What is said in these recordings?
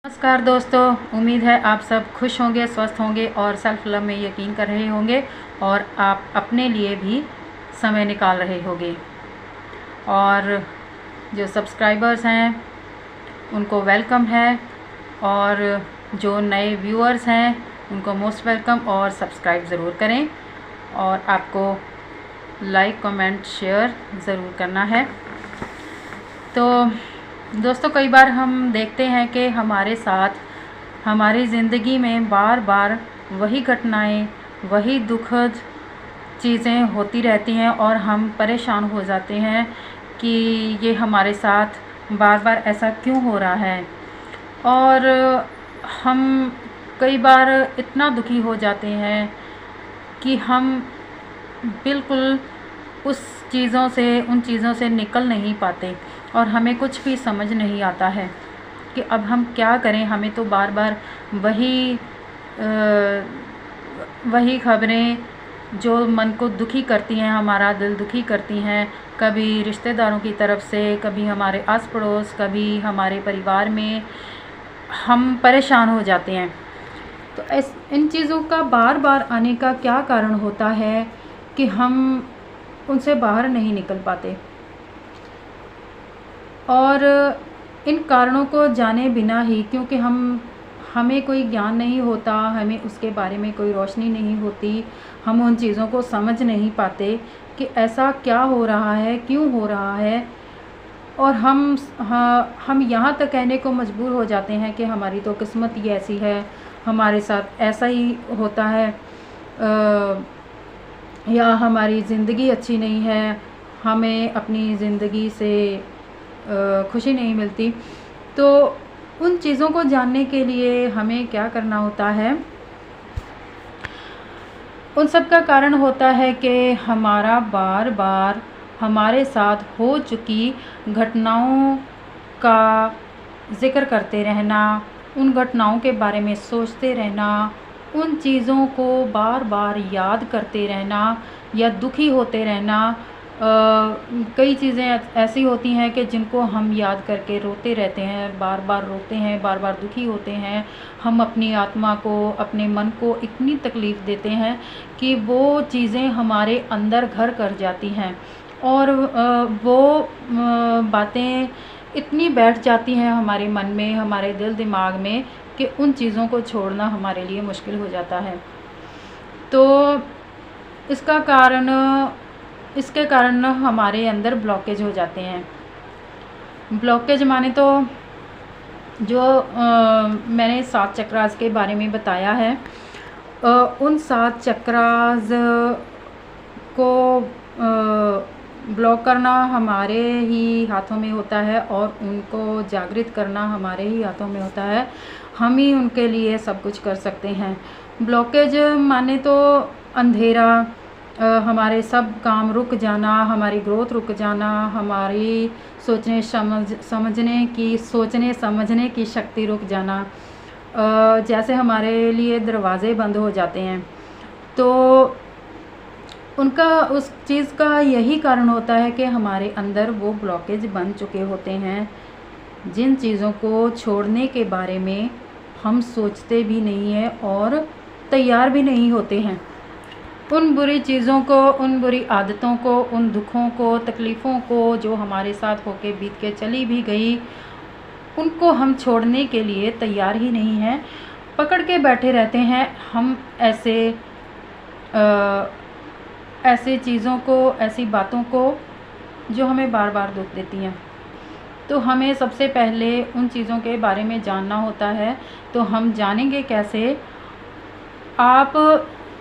नमस्कार दोस्तों, उम्मीद है आप सब खुश होंगे, स्वस्थ होंगे और सेल्फ लव में यकीन कर रहे होंगे और आप अपने लिए भी समय निकाल रहे होंगे। और जो सब्सक्राइबर्स हैं उनको वेलकम है और जो नए व्यूअर्स हैं उनको मोस्ट वेलकम और सब्सक्राइब ज़रूर करें और आपको लाइक कमेंट शेयर ज़रूर करना है। तो दोस्तों, कई बार हम देखते हैं कि हमारे साथ हमारी ज़िंदगी में बार बार वही घटनाएं, वही दुखद चीज़ें होती रहती हैं और हम परेशान हो जाते हैं कि ये हमारे साथ बार बार ऐसा क्यों हो रहा है। और हम कई बार इतना दुखी हो जाते हैं कि हम बिल्कुल उन चीज़ों से निकल नहीं पाते और हमें कुछ भी समझ नहीं आता है कि अब हम क्या करें। हमें तो बार बार वही खबरें जो मन को दुखी करती हैं, हमारा दिल दुखी करती हैं, कभी रिश्तेदारों की तरफ से, कभी हमारे आस पड़ोस, कभी हमारे परिवार में, हम परेशान हो जाते हैं। तो इन चीज़ों का बार बार आने का क्या कारण होता है कि हम उनसे बाहर नहीं निकल पाते। और इन कारणों को जाने बिना ही, क्योंकि हमें कोई ज्ञान नहीं होता, हमें उसके बारे में कोई रोशनी नहीं होती, हम उन चीज़ों को समझ नहीं पाते कि ऐसा क्या हो रहा है, क्यों हो रहा है। और हम यहाँ तक कहने को मजबूर हो जाते हैं कि हमारी तो किस्मत ही ऐसी है, हमारे साथ ऐसा ही होता है, या हमारी ज़िंदगी अच्छी नहीं है, हमें अपनी ज़िंदगी से खुशी नहीं मिलती। तो उन चीज़ों को जानने के लिए हमें क्या करना होता है? उन सब का कारण होता है कि हमारा बार बार हमारे साथ हो चुकी घटनाओं का ज़िक्र करते रहना, उन घटनाओं के बारे में सोचते रहना, उन चीज़ों को बार बार याद करते रहना या दुखी होते रहना। कई चीज़ें ऐसी होती हैं कि जिनको हम याद करके रोते रहते हैं, बार बार रोते हैं, बार बार दुखी होते हैं। हम अपनी आत्मा को, अपने मन को इतनी तकलीफ़ देते हैं कि वो चीज़ें हमारे अंदर घर कर जाती हैं और वो बातें इतनी बैठ जाती हैं हमारे मन में, हमारे दिल दिमाग में, कि उन चीज़ों को छोड़ना हमारे लिए मुश्किल हो जाता है। तो इसके कारण हमारे अंदर ब्लॉकेज हो जाते हैं। ब्लॉकेज माने तो जो मैंने 7 चक्रास के बारे में बताया है, उन 7 चक्रास को ब्लॉक करना हमारे ही हाथों में होता है और उनको जागृत करना हमारे ही हाथों में होता है। हम ही उनके लिए सब कुछ कर सकते हैं। ब्लॉकेज माने तो अंधेरा, हमारे सब काम रुक जाना, हमारी ग्रोथ रुक जाना, हमारी सोचने समझने की शक्ति रुक जाना। जैसे हमारे लिए दरवाज़े बंद हो जाते हैं, तो उस चीज़ का यही कारण होता है कि हमारे अंदर वो ब्लॉकेज बन चुके होते हैं, जिन चीज़ों को छोड़ने के बारे में हम सोचते भी नहीं हैं और तैयार भी नहीं होते हैं। उन बुरी चीज़ों को, उन बुरी आदतों को, उन दुखों को, तकलीफ़ों को जो हमारे साथ होके बीत के चली भी गई, उनको हम छोड़ने के लिए तैयार ही नहीं हैं। पकड़ के बैठे रहते हैं हम ऐसे चीज़ों को, ऐसी बातों को जो हमें बार बार दुख देती हैं। तो हमें सबसे पहले उन चीज़ों के बारे में जानना होता है। तो हम जानेंगे कैसे? आप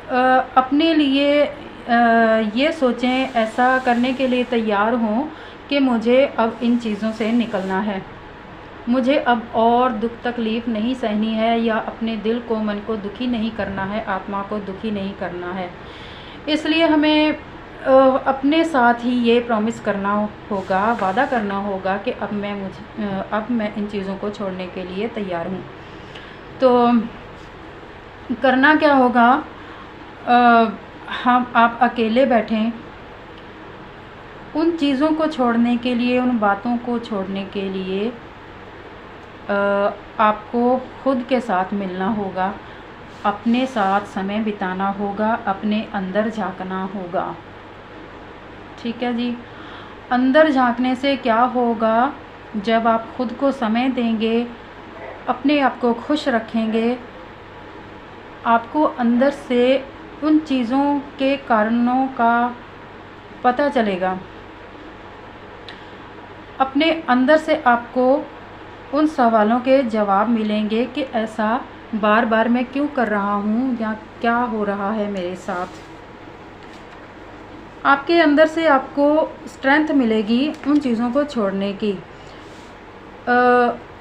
अपने लिए ये सोचें, ऐसा करने के लिए तैयार हों कि मुझे अब इन चीज़ों से निकलना है, मुझे अब और दुख तकलीफ़ नहीं सहनी है, या अपने दिल को, मन को दुखी नहीं करना है, आत्मा को दुखी नहीं करना है। इसलिए हमें अपने साथ ही ये प्रॉमिस करना होगा, वादा करना होगा कि अब मैं इन चीज़ों को छोड़ने के लिए तैयार हूँ। तो करना क्या होगा? आप अकेले बैठें, उन चीज़ों को छोड़ने के लिए, उन बातों को छोड़ने के लिए आपको खुद के साथ मिलना होगा, अपने साथ समय बिताना होगा, अपने अंदर झांकना होगा। ठीक है जी। अंदर झांकने से क्या होगा, जब आप खुद को समय देंगे, अपने आप को खुश रखेंगे, आपको अंदर से उन चीज़ों के कारणों का पता चलेगा। अपने अंदर से आपको उन सवालों के जवाब मिलेंगे कि ऐसा बार बार मैं क्यों कर रहा हूँ या क्या हो रहा है मेरे साथ। आपके अंदर से आपको स्ट्रेंथ मिलेगी उन चीज़ों को छोड़ने की।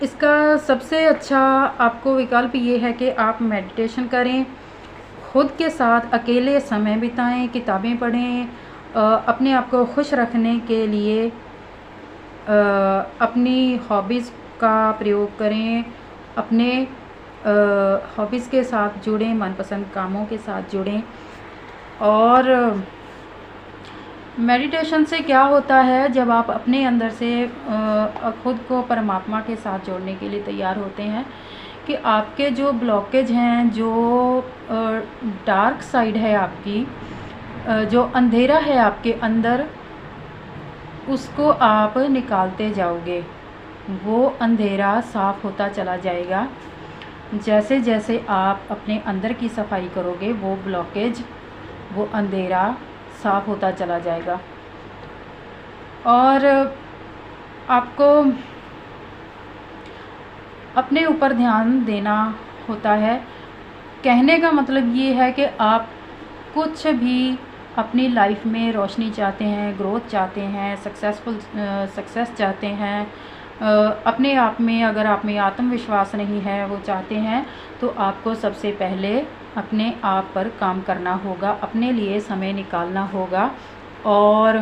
इसका सबसे अच्छा आपको विकल्प ये है कि आप मेडिटेशन करें, खुद के साथ अकेले समय बिताएं, किताबें पढ़ें, अपने आप को खुश रखने के लिए अपनी हॉबीज़ का प्रयोग करें, अपने हॉबीज़ के साथ जुड़ें, मनपसंद कामों के साथ जुड़ें। और मेडिटेशन से क्या होता है, जब आप अपने अंदर से खुद को परमात्मा के साथ जोड़ने के लिए तैयार होते हैं, कि आपके जो ब्लॉकेज हैं, जो डार्क साइड है आपकी, जो अंधेरा है आपके अंदर, उसको आप निकालते जाओगे। वो अंधेरा साफ़ होता चला जाएगा। जैसे जैसे आप अपने अंदर की सफाई करोगे, वो ब्लॉकेज, वो अंधेरा साफ़ होता चला जाएगा। और आपको अपने ऊपर ध्यान देना होता है। कहने का मतलब ये है कि आप कुछ भी अपनी लाइफ में रोशनी चाहते हैं, ग्रोथ चाहते हैं, सक्सेस चाहते हैं, अपने आप में, अगर आप में आत्मविश्वास नहीं है वो चाहते हैं, तो आपको सबसे पहले अपने आप पर काम करना होगा, अपने लिए समय निकालना होगा और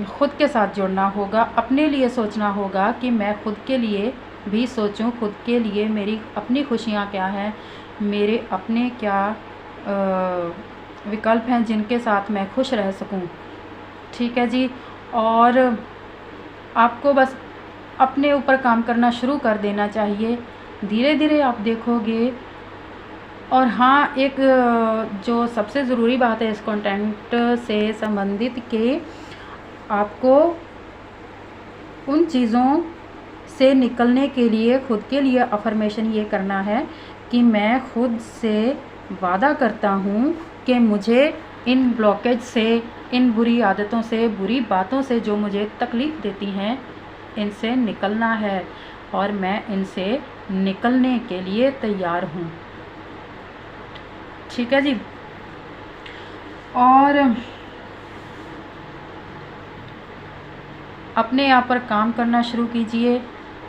ख़ुद के साथ जुड़ना होगा। अपने लिए सोचना होगा कि मैं खुद के लिए भी सोचूं, खुद के लिए मेरी अपनी खुशियाँ क्या हैं, मेरे अपने क्या विकल्प हैं जिनके साथ मैं खुश रह सकूं। ठीक है जी। और आपको बस अपने ऊपर काम करना शुरू कर देना चाहिए, धीरे धीरे आप देखोगे। और हाँ, एक जो सबसे ज़रूरी बात है इस कंटेंट से संबंधित, कि आपको उन चीज़ों से निकलने के लिए खुद के लिए अफर्मेशन ये करना है कि मैं खुद से वादा करता हूँ कि मुझे इन ब्लॉकेज से, इन बुरी आदतों से, बुरी बातों से जो मुझे तकलीफ़ देती हैं, इनसे निकलना है और मैं इनसे निकलने के लिए तैयार हूँ। ठीक है जी। और अपने आप पर काम करना शुरू कीजिए,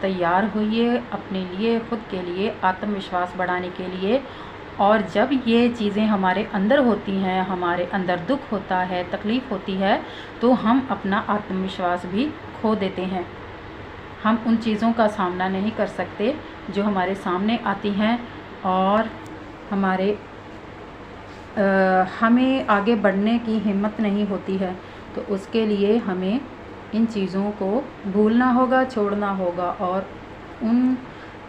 तैयार होइए अपने लिए, खुद के लिए आत्मविश्वास बढ़ाने के लिए। और जब ये चीज़ें हमारे अंदर होती हैं, हमारे अंदर दुख होता है, तकलीफ़ होती है, तो हम अपना आत्मविश्वास भी खो देते हैं। हम उन चीज़ों का सामना नहीं कर सकते जो हमारे सामने आती हैं और हमें आगे बढ़ने की हिम्मत नहीं होती है। तो उसके लिए हमें इन चीज़ों को भूलना होगा, छोड़ना होगा और उन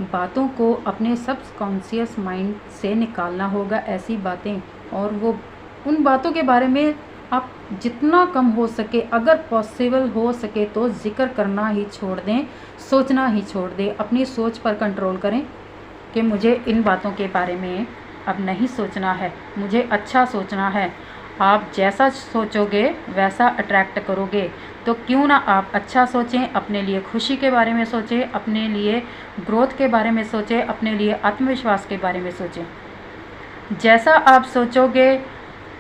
बातों को अपने सबकॉन्शियस माइंड से निकालना होगा, ऐसी बातें। और वो उन बातों के बारे में आप जितना कम हो सके, अगर पॉसिबल हो सके तो ज़िक्र करना ही छोड़ दें, सोचना ही छोड़ दें। अपनी सोच पर कंट्रोल करें कि मुझे इन बातों के बारे में अब नहीं सोचना है, मुझे अच्छा सोचना है। आप जैसा सोचोगे वैसा अट्रैक्ट करोगे। तो क्यों ना आप अच्छा सोचें, अपने लिए खुशी के बारे में सोचें, अपने लिए ग्रोथ के बारे में सोचें, अपने लिए आत्मविश्वास के बारे में सोचें। जैसा आप सोचोगे,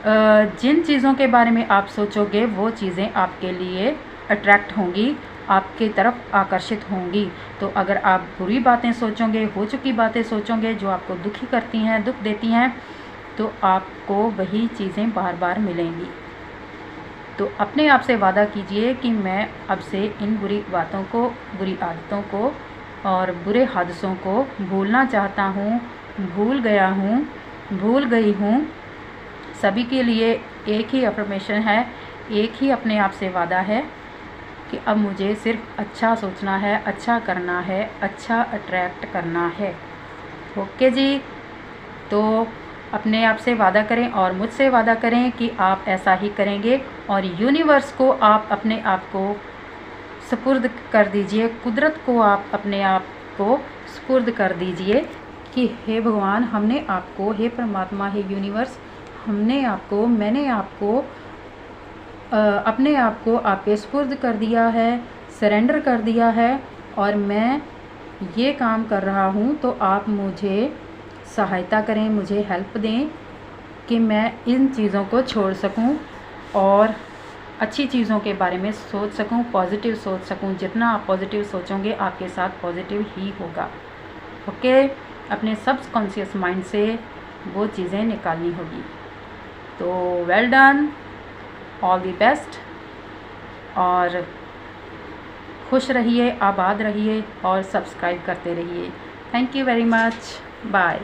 जिन चीज़ों के बारे में आप सोचोगे, वो चीज़ें आपके लिए अट्रैक्ट होंगी, आपकी तरफ आकर्षित होंगी। तो अगर आप बुरी बातें सोचोगे, हो चुकी बातें सोचोगे जो आपको दुखी करती हैं, दुख देती हैं, तो आपको वही चीज़ें बार बार मिलेंगी। तो अपने आप से वादा कीजिए कि मैं अब से इन बुरी बातों को, बुरी आदतों को और बुरे हादसों को भूलना चाहता हूँ, भूल गया हूँ, भूल गई हूँ। सभी के लिए एक ही अफर्मेशन है, एक ही अपने आप से वादा है कि अब मुझे सिर्फ अच्छा सोचना है, अच्छा करना है, अच्छा अट्रैक्ट करना है। ओके जी, तो अपने आप से वादा करें और मुझसे वादा करें कि आप ऐसा ही करेंगे और यूनिवर्स को आप अपने आप को सुपुर्द कर दीजिए, कुदरत को आप अपने आप को सुपुर्द कर दीजिए कि हे भगवान, हमने आपको, हे परमात्मा, हे यूनिवर्स, मैंने आपको अपने आप को आपके सुपुर्द कर दिया है, सरेंडर कर दिया है और मैं ये काम कर रहा हूँ। तो आप मुझे सहायता करें, मुझे हेल्प दें कि मैं इन चीज़ों को छोड़ सकूं और अच्छी चीज़ों के बारे में सोच सकूं, पॉजिटिव सोच सकूं। जितना आप पॉजिटिव सोचोगे आपके साथ पॉजिटिव ही होगा। ओके, अपने सबकॉन्शियस माइंड से वो चीज़ें निकालनी होगी। तो well done, all the best, और खुश रहिए, आबाद रहिए और सब्सक्राइब करते रहिए। Thank you very much, bye.